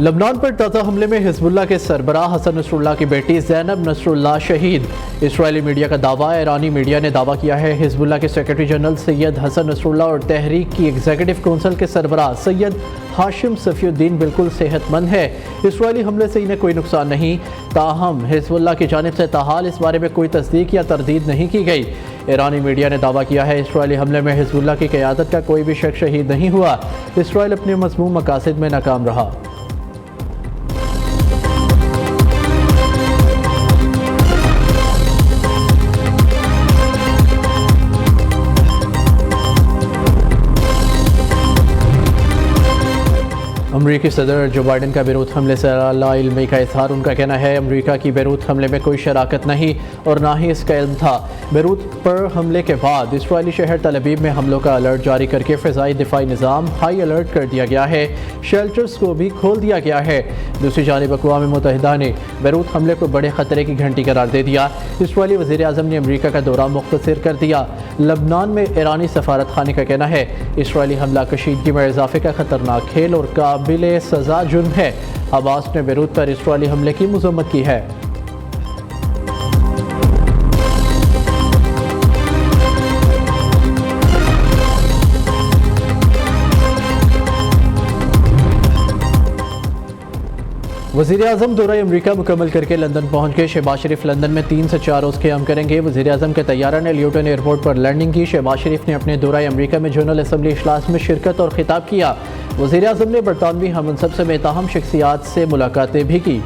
लबनान पर ताज़ा हमले में हिजबुल्लाह के सरबराह हसन नसरुल्लाह की बेटी ज़ैनब नसरुल्लाह शहीद। इस्राएली मीडिया का दावा, ईरानी मीडिया ने दावा किया है हिजबुल्लाह के secretary general Sayyed Hassan Nasrallah और तहरीक की एग्जीक्यूटिव कौंसिल के सरबराह सैयद हाशिम सफीउद्दीन बिल्कुल सेहतमंद है। इस्राएली हमले से इन्हें कोई नुकसान नहीं। ताहम हिजबुल्लाह की जानिब से ताहाल इस बारे में कोई तस्दीक या तरदीद नहीं की गई। ईरानी मीडिया ने दावा किया है इस्राएली हमले में हिजबुल्लाह की क़यादत का कोई भी शख्स शहीद नहीं हुआ। इस्राएल अपने मज़मूम मकासद में नाकाम रहा। अमरीकी सदर जो बाइडन का बेरूत हमले से लाइल्मी का इजहार। उनका कहना है अमरीका की बेरूत हमले में कोई शराकत नहीं और ना ही इसका इल्म था। बेरूत पर हमले के बाद इसराइली शहर तल अवीव में हमलों का अलर्ट जारी करके फ़िज़ाई दिफाई निज़ाम हाई अलर्ट कर दिया गया है। शेल्टर्स को भी खोल दिया गया है। दूसरी जानिब अक़वाम मुत्तहिदा ने बेरूत हमले को बड़े ख़तरे की घंटी करार दे दिया। इसराइली वज़ीर आज़म ने अमरीका का दौरा मुख्तसर कर दिया। लबनान में ईरानी सफारत खाने का कहना है इसराइली हमला कशीदगी में इजाफे का ख़तरनाक खेल और काबिल सज़ा जुर्म है। अब्बास ने बेरूत पर इसराइली हमले की मज़म्मत की है। वज़ीर आज़म दौरा अमरीका मुकम्मल करके लंदन पहुँच गए। शहबाज शरीफ लंदन में 3 से 4 रोज़ क़याम करेंगे। वज़ीर आज़म के तैयारा ने ल्यूटन एयरपोर्ट पर लैंडिंग की। शहबाज शरीफ ने अपने दौरा अमरीका में जनरल असम्बली इजलास में शिरकत और खिताब किया। वज़ीर आज़म ने बरतानवी हममनसब से बेताहम शख्सियात से मुलाकातें भी की।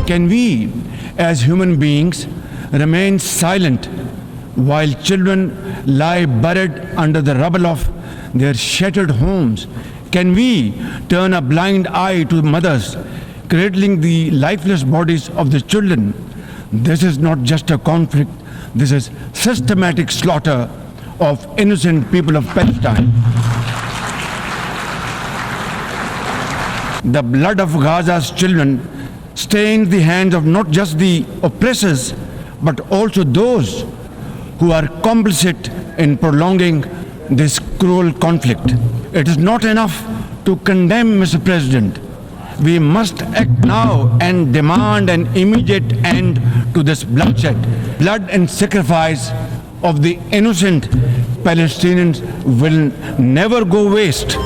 Can we, as human beings, remain silent while children lie buried under the rubble of their shattered homes? Can we turn a blind eye to mothers cradling the lifeless bodies of the children? This is not just a conflict, this is systematic slaughter of innocent people of Palestine. The blood of Gaza's children stains the hands of not just the oppressors but also those who are complicit in prolonging this cruel conflict. It is not enough to condemn, Mr. President. We must act now and demand an immediate end to this bloodshed. Blood and sacrifice of the innocent Palestinians will never go waste.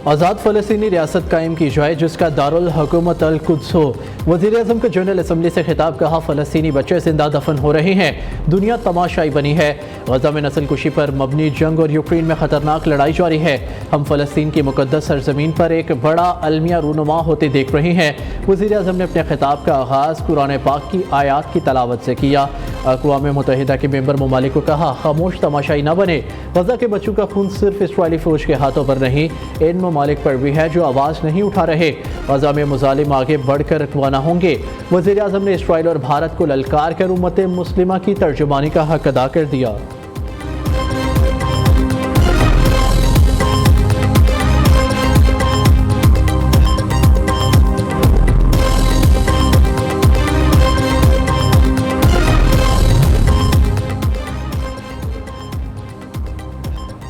आज़ाद फ़लस्तीनी रियासत कायम की जाए जिसका दारुल हुकूमत अल Quds हो। वज़ीर आज़म का general assembly से खिताब। कहा फ़लस्तीनी बच्चे जिंदा दफन हो रहे हैं, दुनिया तमाशाई बनी है। गज़ा में नस्ल कुशी पर मबनी जंग और यूक्रेन में ख़तरनाक लड़ाई जारी है। हम फ़लस्तीन की मुक़द्दस सरज़मीन पर एक बड़ा अलमिया रूनुमा होते देख रहे हैं। वज़ीर आज़म ने अपने खिताब का आगाज़ कुरान पाक की आयात की तलावत से किया। अक़वाम मुत्तहिदा के मेंबर ममालिक को कहा खामोश तमाशाई न बने। गज़ा के बच्चों का खून सिर्फ इसराइली फ़ौज के हाथों पर नहीं, इन ममालिक पर भी है जो आवाज़ नहीं उठा रहे। गज़ा में मुज़ालिम आगे बढ़कर रवाना होंगे। वज़ीर आज़म ने इसराइल और भारत को ललकार कर उम्मत मुस्लिमा की तर्जुमानी का हक अदा कर दिया।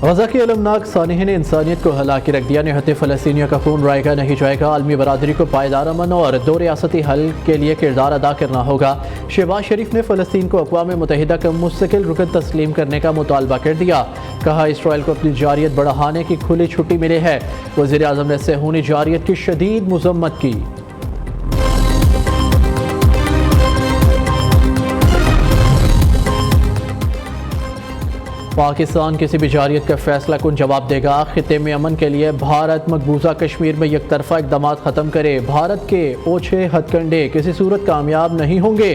गज़ा के अलमनाक सानिह ने इंसानियत को हला के रख दिया। निहत्ते फ़लस्तीनियों का खून रायगा नहीं जाएगा। आलमी बरादरी को पायदार अमन और दो रियासती हल के लिए किरदार अदा करना होगा। शहबाज शरीफ ने फ़लस्तीन को अक़वाम मुत्तहिदा का मुस्तकिल रुकन तस्लीम करने का मुतालबा कर दिया। कहा इसराइल को अपनी जारियत बढ़ाने की खुली छुट्टी मिली है। वज़ीर आज़म ने सेहूनी जारियत की शदीद मज़म्मत की। पाकिस्तान किसी भी जारियत का फैसला कुन जवाब देगा। खिते में अमन के लिए भारत मकबूजा कश्मीर में यकतरफा इक़दामात ख़त्म करे। भारत के ओछे हथकंडे किसी सूरत कामयाब नहीं होंगे।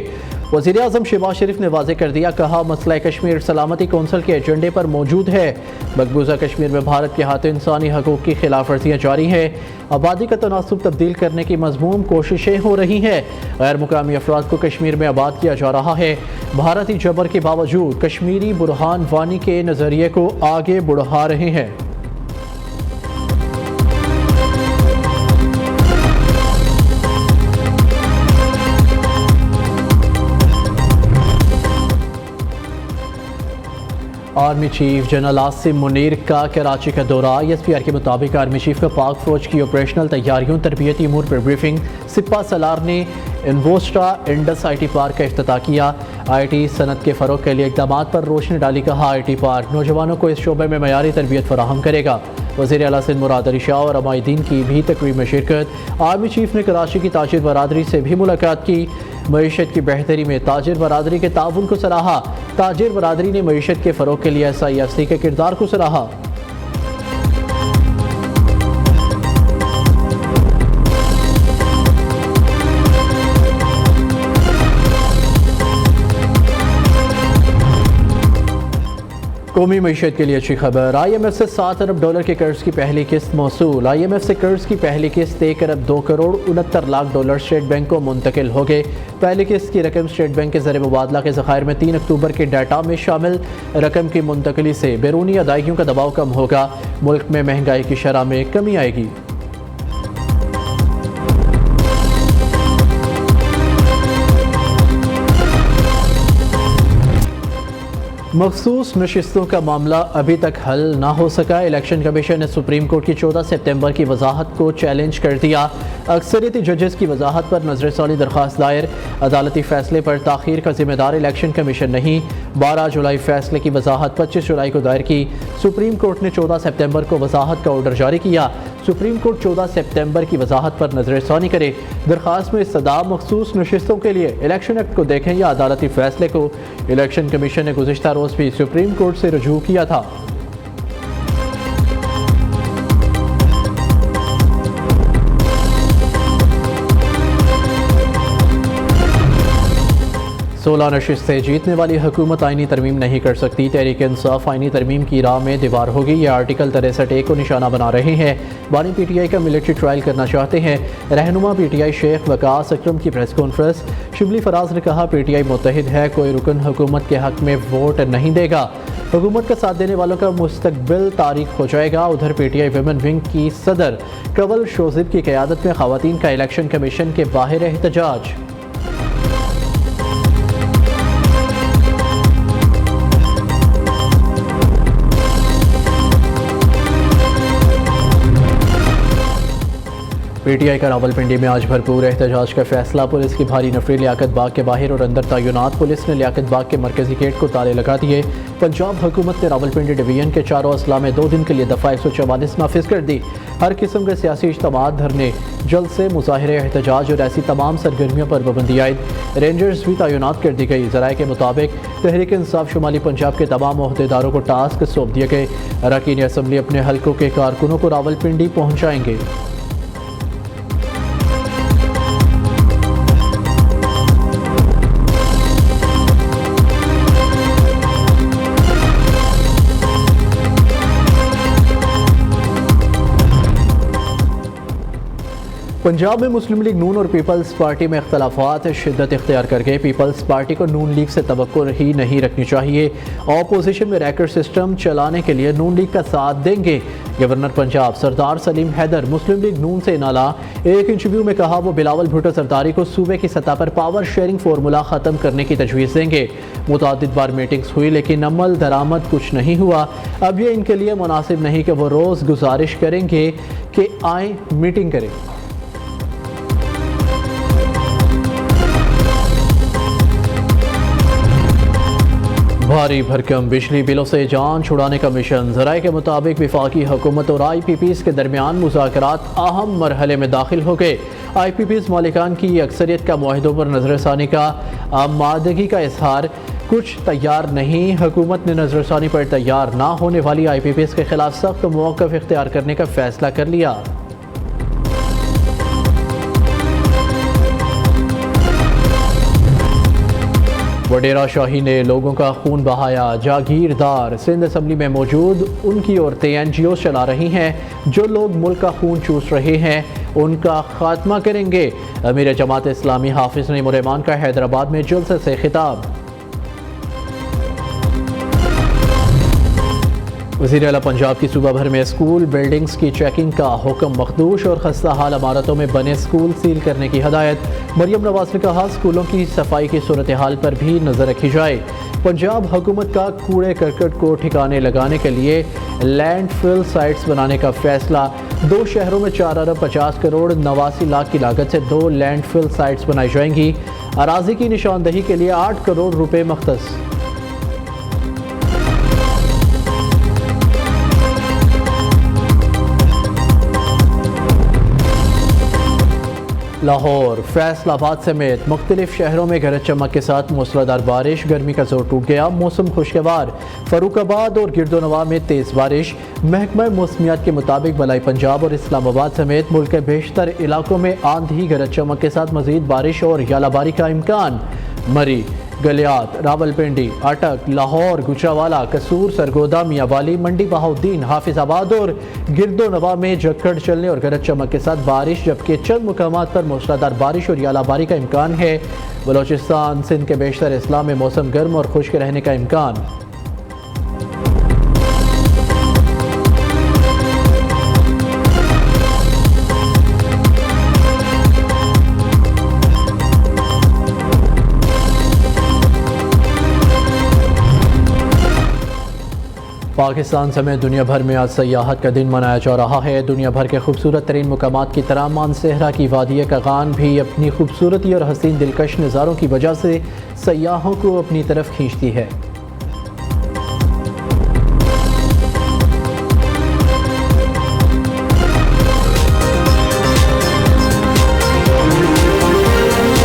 वज़ीर आज़म शहबाज शरीफ ने वाज़ेह कर दिया। कहा मसला कश्मीर सलामती कौंसिल के एजेंडे पर मौजूद है। मकबूजा कश्मीर में भारत के हाथों इंसानी हकूक़ की खिलाफ वर्जियाँ जारी हैं। आबादी का तनासुब तब्दील करने की मज़मूम कोशिशें हो रही हैं। गैर मुकामी अफराद को कश्मीर में आबाद किया जा रहा है। भारतीय जबर के बावजूद कश्मीरी बुरहान वानी के नज़रिए को आगे बढ़ा रहे हैं। Army chief general Asim Munir का कराची का दौरा। ISPR के मुताबिक आर्मी चीफ का पाक फौज की ऑपरेशनल तैयारियों तरबियती अमूर पर ब्रीफिंग। सिपा सलार ने इन्वोस्टा इंडस IT पार्क का इफ्तिताह किया। IT सनत के फ़रोग के लिए इक़दाम पर रोशनी डाली। कहा IT पार्क नौजवानों को इस शोबे में मयारी तरबियत फराहम करेगा। वज़ीर आला सिंध मुराद अली शाह और अमायदीन की भी तकरीब में शिरकत। आर्मी चीफ ने कराची की ताजिर बरादरी से भी मुलाकात की। मईशत की बेहतरी में ताजिर बरादरी के ताउन को सराहा। ताजिर बरादरी ने मईशत के फ़रोग के लिए SIFC के किरदार को सराहा। कौमी मईशत के लिए अच्छी खबर। IMF से $7 अरब के कर्ज की पहली किस्त मौसूल। IMF से कर्ज की पहली किस्त $1 अरब 2 करोड़ 69 लाख स्टेट बैंक को मुंतकिल हो गए। पहली किस्त की रकम स्टेट बैंक के ज़रिए मुबादला के ज़खायर में 3 अक्टूबर के डाटा में शामिल। रकम की मुंतकली से बैरूनी अदायगियों का दबाव कम होगा। मुल्क में महंगाई की शरह में कमी आएगी। मखसूस नशिस्तों का मामला अभी तक हल ना हो सका। इलेक्शन कमीशन ने सुप्रीम कोर्ट की 14 सितंबर की वजाहत को चैलेंज कर दिया। अक्सरियती जजेस की वजाहत पर नजरसानी दरख्वास्त दायर। अदालती फैसले पर ताखीर का जिम्मेदार इलेक्शन कमीशन नहीं। 12 जुलाई फैसले की वजाहत 25 जुलाई को दायर की। सुप्रीम कोर्ट ने 14 सितंबर को वजाहत का ऑर्डर जारी किया। सुप्रीम कोर्ट 14 सितंबर की वजाहत पर नजरसानी करे। दरख्वास्त में इस्तदा मखसूस नशिस्तों के लिए इलेक्शन एक्ट को देखें या अदालती फैसले को। इलेक्शन कमीशन ने गुज़िश्ता रोज़ भी सुप्रीम कोर्ट से रुजू किया था। सोलह नशिस्तें जीतने वाली हुकूमत आईनी तरमीम नहीं कर सकती। तहरीक इंसाफ आईनी तरमीम की राह में दीवार होगी। ये आर्टिकल 63A को निशाना बना रहे हैं। बानी PTI का मिलिट्री ट्रायल करना चाहते हैं। रहनुमा PTI शेख वकास अकरम की प्रेस कॉन्फ्रेंस। शिबली फराज ने कहा PTI मुत्तहिद है, कोई रुकन हुकूमत के हक में वोट नहीं देगा। हुकूमत का साथ देने वालों का मुस्तकबिल तारीख हो जाएगा। उधर PTI विमेन विंग की सदर कवल शोजिब की क़यादत में ख़वातीन का इलेक्शन कमीशन के बाहर एहतजाज। PTI का रावलपिंडी में आज भरपूर एहतजाज का फैसला। पुलिस की भारी नफरी लियाकत बाग के बाहर और अंदर तैनात। पुलिस ने लियाकत बाग के मरकजी गेट को ताले लगा दिए। पंजाब हुकूमत ने रावलपिंडी डिवीजन के चारों अजला में 2 दिन के लिए दफ़ा 144 नाफिज कर दी। हर किस्म के सियासी इज्तिमात, धरने, जलसे, मुजाहिरे, एहतजाज और ऐसी तमाम सरगर्मियों पर पाबंदी आयद। रेंजर्स भी तैनात कर दी गई। ज़राए के मुताबिक तहरीक इंसाफ शुमाली पंजाब के तमाम अहदेदारों को टास्क सौंप दिए गए। अरकान असम्बली अपने हल्कों के कारकुनों को रावलपिंडी पहुँचाएंगे। पंजाब में मुस्लिम लीग नून और पीपल्स पार्टी में इख्तलाफात शिद्दत इख्तियार कर गए। पीपल्स पार्टी को नून लीग से तवक्को ही नहीं रखनी चाहिए। ऑपोजिशन में रहकर सिस्टम चलाने के लिए नून लीग का साथ देंगे। गवर्नर पंजाब सरदार सलीम हैदर मुस्लिम लीग नून से नाला। एक इंटरव्यू में कहा वो बिलावल भुट्टो सरदारी को सूबे की सतह पर पावर शेयरिंग फार्मूला ख़त्म करने की तजवीज़ देंगे। मुतादिद बार मीटिंग्स हुई लेकिन अमल दरामद कुछ नहीं हुआ। अब ये इनके लिए मुनासिब नहीं कि वो रोज़ गुजारिश करेंगे कि आए मीटिंग करें। भारी भरकम बिजली बिलों से जान छुड़ाने का मिशन। ज़राए के मुताबिक वफाकी हुकूमत और IPPs के दरमियान मुज़ाकरात अहम मरहले में दाखिल हो गए। IPPs मालिकान की अक्सरियत का मुआहिदों पर नजरसानी का आमादगी का इजहार। कुछ तैयार नहीं। हुकूमत ने नजरसानी पर तैयार ना होने वाली IPPs के खिलाफ सख्त मौक़िफ़ इख्तियार करने का फैसला कर लिया। वडेरा शाही ने लोगों का खून बहाया। जागीरदार सिंध असम्बली में मौजूद उनकी औरतें NGO चला रही हैं। जो लोग मुल्क का खून चूस रहे हैं उनका खात्मा करेंगे। अमीर जमात इस्लामी हाफिज नईम रहमान का हैदराबाद में जुलसे से खिताब। वज़ीर आला पंजाब की सूबा भर में स्कूल बिल्डिंग्स की चेकिंग का हुक्म मखदूश और खस्ता हाल इमारतों में बने स्कूल सील करने की हदायत। मरियम नवाज ने कहा स्कूलों की सफाई की सूरत हाल पर भी नज़र रखी जाए। पंजाब हुकूमत का कूड़े करकट को ठिकाने लगाने के लिए लैंडफिल साइट्स बनाने का फैसला। 2 शहरों में 4 अरब 50 करोड़ 89 लाख की लागत से 2 लैंडफिल साइट्स बनाई जाएंगी। अराजी की निशानदही के लिए 8 करोड़ रुपए मख्तस। लाहौर, फैसलाबाद समेत मुख्तलिफ शहरों में गरज चमक के साथ मूसलाधार बारिश। गर्मी का जोर टूट गया, मौसम खुशगवार। फरूखाबाद और गिरदोनवा में तेज़ बारिश। महकमा मौसमियात के मुताबिक बलाई पंजाब और इस्लामाबाद समेत मुल्क के बेशतर इलाकों में आंधी गरज चमक के साथ मजीद बारिश और यालाबारी का इम्कान। मरी, गलियात, रावलपिंडी, अटक, लाहौर, गुजरावाला, कसूर, सरगोदा, मियावाली, मंडी बहाउद्दीन, हाफिजाबाद और गिरदोनवा में झक्कड़ चलने और गरज चमक के साथ बारिश, जबकि चंद मुकामात पर मूसलाधार बारिश और यालाबारी का इम्कान है। बलोचिस्तान, सिंध के बेशतर अजला में मौसम गर्म और खुश्क रहने का इम्कान। पाकिस्तान समेत दुनिया भर में आज सयाहत का दिन मनाया जा रहा है। दुनिया भर के खूबसूरत तरीन मुकामात की तरह मानसेहरा की वादी कगान भी अपनी खूबसूरती और हसीन दिलकश नज़ारों की वजह से सयाहों को अपनी तरफ खींचती है।